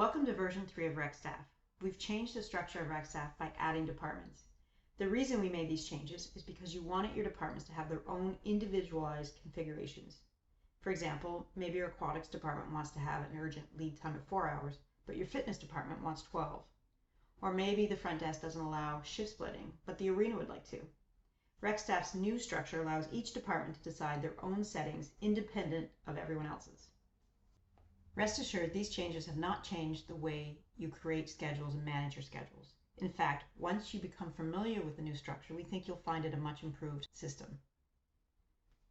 Welcome to version 3 of RecStaff. We've changed the structure of RecStaff by adding departments. The reason we made these changes is because you wanted your departments to have their own individualized configurations. For example, maybe your aquatics department wants to have an urgent lead time of 4 hours, but your fitness department wants 12. Or maybe the front desk doesn't allow shift splitting, but the arena would like to. RecStaff's new structure allows each department to decide their own settings independent of everyone else's. Rest assured, these changes have not changed the way you create schedules and manage your schedules. In fact, once you become familiar with the new structure, we think you'll find it a much improved system.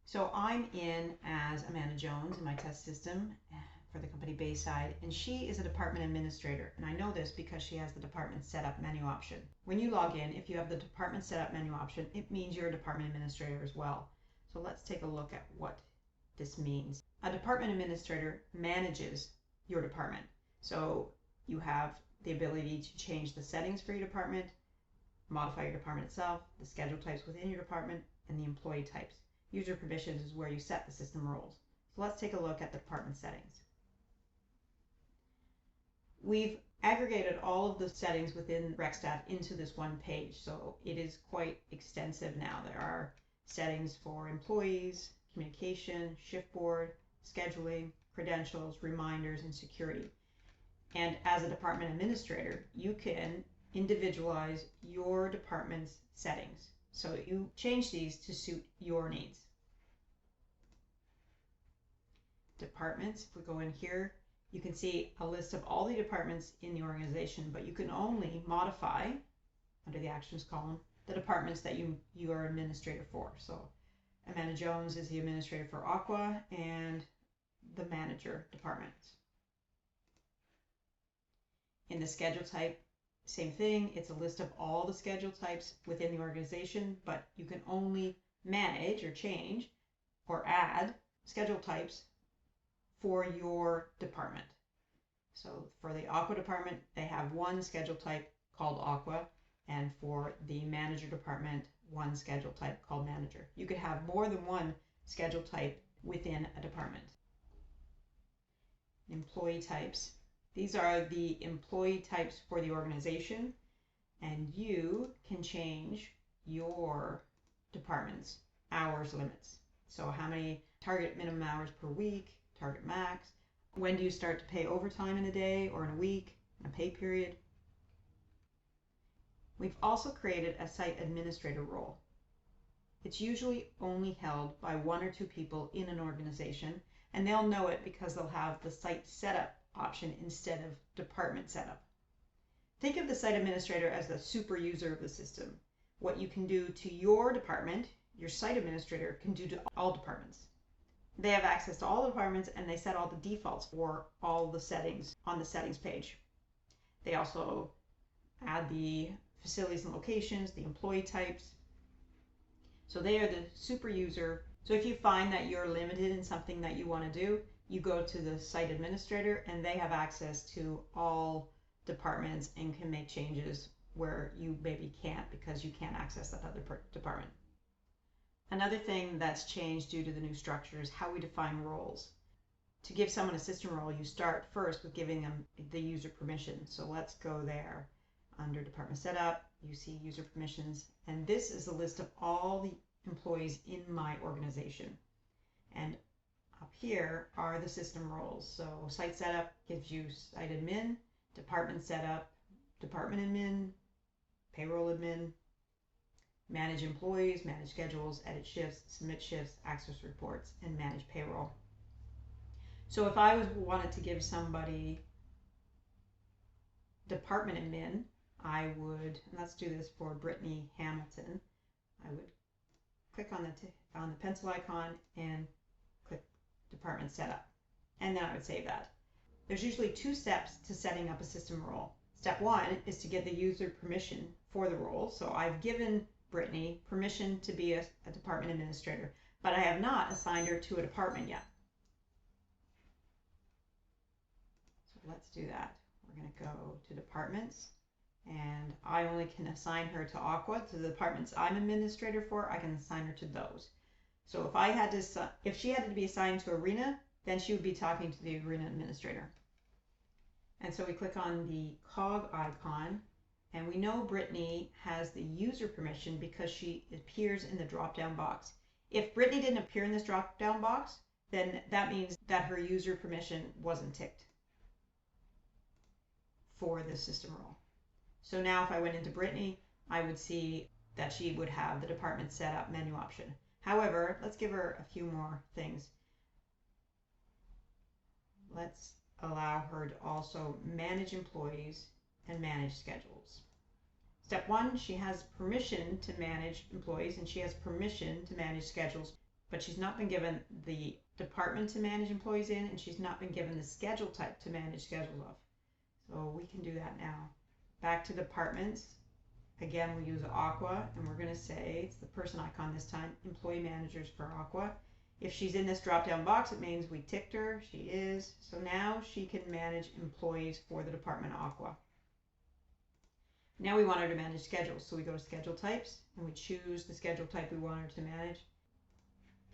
So I'm in as Amanda Jones in my test system for the company Bayside, and she is a department administrator. And I know this because she has the department setup menu option. When you log in, if you have the department setup menu option, it means you're a department administrator as well. So let's take a look at what this means. A department administrator manages your department. So you have the ability to change the settings for your department, modify your department itself, the schedule types within your department, and the employee types. User permissions is where you set the system roles. So let's take a look at the department settings. We've aggregated all of the settings within RecStaff into this one page, so it is quite extensive now. There are settings for employees, communication, shift board, scheduling, credentials, reminders, and security. And as a department administrator, you can individualize your department's settings. So you change these to suit your needs. Departments, if we go in here, you can see a list of all the departments in the organization, but you can only modify, under the actions column, the departments that you are administrator for. So Amanda Jones is the administrator for Aqua and the manager departments. In the schedule type, same thing. It's a list of all the schedule types within the organization, but you can only manage or change or add schedule types for your department. So for the Aqua department, they have one schedule type called Aqua, and for the manager department, one schedule type called manager. You could have more than one schedule type within a department. Employee types. These are the employee types for the organization, and you can change your department's hours limits. So how many target minimum hours per week, target max, when do you start to pay overtime in a day or in a week, in a pay period. We've also created a site administrator role. It's usually only held by 1 or 2 people in an organization, and they'll know it because they'll have the site setup option instead of department setup. Think of the site administrator as the super user of the system. What you can do to your department, your site administrator can do to all departments. They have access to all departments, and they set all the defaults for all the settings on the settings page. They also add the facilities and locations, the employee types. So they are the super user. So if you find that you're limited in something that you want to do, you go to the site administrator, and they have access to all departments and can make changes where you maybe can't because you can't access that other department. Another thing that's changed due to the new structure is how we define roles. To give someone a system role, you start first with giving them the user permission. So let's go there. Under department setup, you see user permissions, and this is a list of all the employees in my organization. And up here are the system roles. So site setup gives you site admin, department setup, department admin, payroll admin, manage employees, manage schedules, edit shifts, submit shifts, access reports, and manage payroll. So if I wanted to give somebody department admin, I would, and let's do this for Brittany Hamilton, I would click on the pencil icon and click department setup, and then I would save that. There's usually 2 steps to setting up a system role. Step 1 is to get the user permission for the role. So I've given Brittany permission to be a department administrator, but I have not assigned her to a department yet. So let's do that. We're going to go to departments, and I only can assign her to Aqua, to the departments I'm administrator for. I can assign her to those. So if she had to be assigned to Arena, then she would be talking to the Arena administrator. And so we click on the cog icon, and we know Brittany has the user permission because she appears in the drop-down box. If Brittany didn't appear in this drop-down box, then that means that her user permission wasn't ticked for the system role. So now if I went into Brittany, I would see that she would have the department setup menu option. However, let's give her a few more things. Let's allow her to also manage employees and manage schedules. Step 1, she has permission to manage employees and she has permission to manage schedules, but she's not been given the department to manage employees in, and she's not been given the schedule type to manage schedules of. So we can do that now. Back to departments. Again, we use Aqua, and we're going to say, it's the person icon this time, employee managers for Aqua. If she's in this drop-down box, it means we ticked her. She is. So now she can manage employees for the department Aqua. Now we want her to manage schedules. So we go to schedule types, and we choose the schedule type we want her to manage.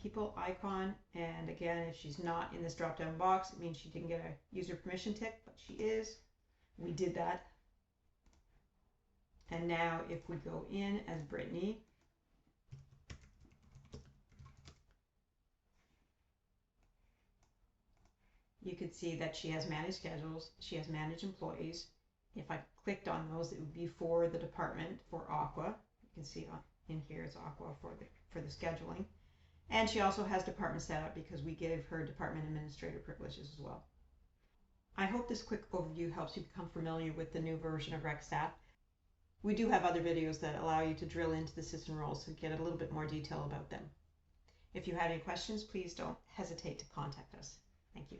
People icon, and again, if she's not in this drop-down box, it means she didn't get a user permission tick, but she is. We did that. And now if we go in as Brittany, you could see that she has managed schedules, she has managed employees. If I clicked on those, it would be for the department for Aqua. You can see in here it's Aqua for the scheduling. And she also has department setup because we gave her department administrator privileges as well. I hope this quick overview helps you become familiar with the new version of RecStaff. We do have other videos that allow you to drill into the system roles to get a little bit more detail about them. If you have any questions, please don't hesitate to contact us. Thank you.